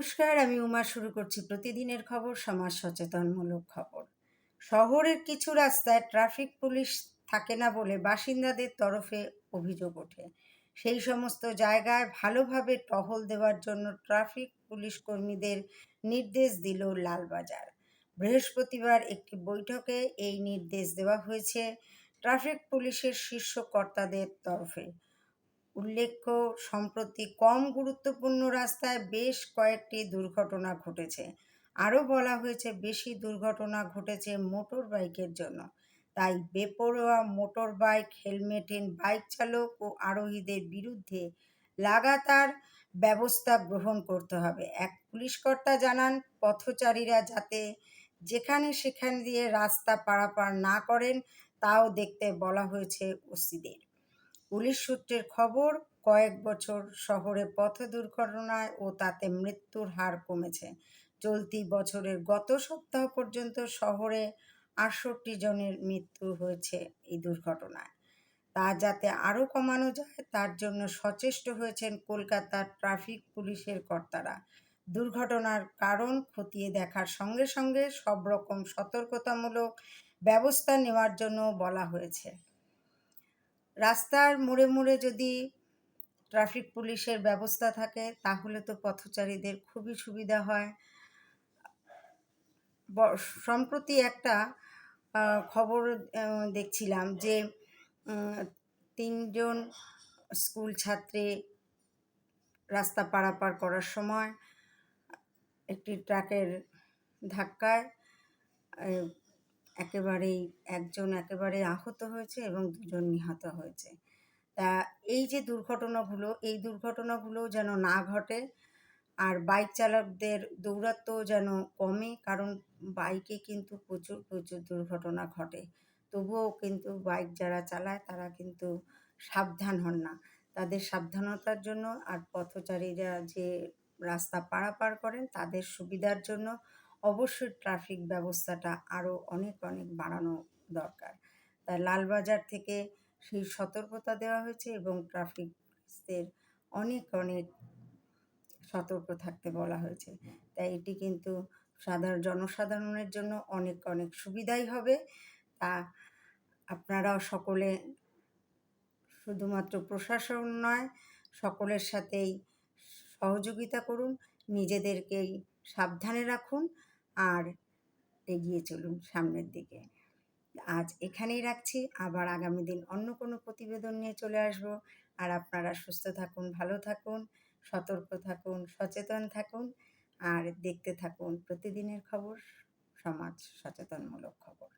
নমস্কার, আমি উমা শুরু করছি প্রতিদিনের খবর, সমাজ সচেতনমূলক খবর। শহরের কিছু রাস্তায় ট্রাফিক পুলিশ থাকে না বলে বাসিন্দাদের তরফে অভিযোগ ওঠে। সেই সমস্ত জায়গায় ভালোভাবে টহল দেওয়ার জন্য ট্রাফিক পুলিশ কর্মীদের নির্দেশ দিল লালবাজার। বৃহস্পতিবার একটি বৈঠকে এই নির্দেশ দেওয়া হয়েছে ট্রাফিক পুলিশের শীর্ষ কর্তাদের তরফে। উল্লেখ্য, সম্প্রতি কম গুরুত্বপূর্ণ রাস্তায় বেশ কয়েকটি দুর্ঘটনা ঘটেছে। আরও বলা হয়েছে বেশি দুর্ঘটনা ঘটেছে মোটর বাইকের জন্য। তাই বেপরোয়া মোটর বাইক, হেলমেটহীন বাইক চালক ও আরোহীদের বিরুদ্ধে লাগাতার ব্যবস্থা গ্রহণ করতে হবে। এক পুলিশ কর্তা জানান, পথচারীরা যাতে যেখানে সেখানে দিয়ে রাস্তা পারাপার না করেন তাও দেখতে বলা হয়েছে ওসিদের। পুলিশ সূত্রের খবর, কয়েক বছর শহরে পথ দুর্ঘটনায় ও তাতে মৃত্যুর হার কমেছে। চলতি বছরের গত সপ্তাহ পর্যন্ত শহরে ৬৮ জনের মৃত্যু হয়েছে এই দুর্ঘটনায়। তা যাতে আরও কমানো যায় তার জন্য সচেষ্ট হয়েছেন কলকাতার ট্রাফিক পুলিশের কর্তারা। দুর্ঘটনার কারণ খতিয়ে দেখার সঙ্গে সঙ্গে সব রকম সতর্কতামূলক ব্যবস্থা নেওয়ার জন্য বলা হয়েছে। রাস্তার মোড়ে মোড়ে যদি ট্রাফিক পুলিশের ব্যবস্থা থাকে তাহলে তো পথচারীদের খুবই সুবিধা হয়। সম্প্রতি একটা খবর দেখছিলাম যে ৩ জন স্কুল ছাত্রী রাস্তা পারাপার করার সময় একটি ট্রাকের ধাক্কায় একজন একেবারে আহত হয়েছে এবং ২জন নিহত হয়েছে। তা এই যে এই দুর্ঘটনাগুলো যেন না ঘটে, আর বাইক চালকদের দৌরাত্ম্য যেন কমে, কারণ বাইকে কিন্তু প্রচুর দুর্ঘটনা ঘটে। তবুও কিন্তু বাইক যারা চালায় তারা কিন্তু সাবধান হন না। তাদের সাবধানতার জন্য আর পথচারীরা যে রাস্তা পারাপার করেন তাদের সুবিধার জন্য অবশ্যই ট্রাফিক ব্যবস্থাটা আরও অনেক বাড়ানো দরকার। তাই লালবাজার থেকে সেই সতর্কতা দেওয়া হয়েছে এবং ট্রাফিক পুলিশদের অনেক সতর্ক থাকতে বলা হয়েছে। তাই এটি কিন্তু জনসাধারণের জন্য অনেক সুবিধাই হবে। তা আপনারাও সকলে, শুধুমাত্র প্রশাসন নয়, সকলের সাথেই সহযোগিতা করুন, নিজেদেরকেই সাবধানে রাখুন আর এগিয়ে চলুন সামনের দিকে। আজ এখানেই রাখছি, আবার আগামী দিন অন্য কোনো প্রতিবেদন নিয়ে চলে আসব। আর আপনারা সুস্থ থাকুন, ভালো থাকুন, সতর্ক থাকুন, সচেতন থাকুন আর দেখতে থাকুন প্রতিদিনের খবর, সমাজ সচেতনমূলক খবর।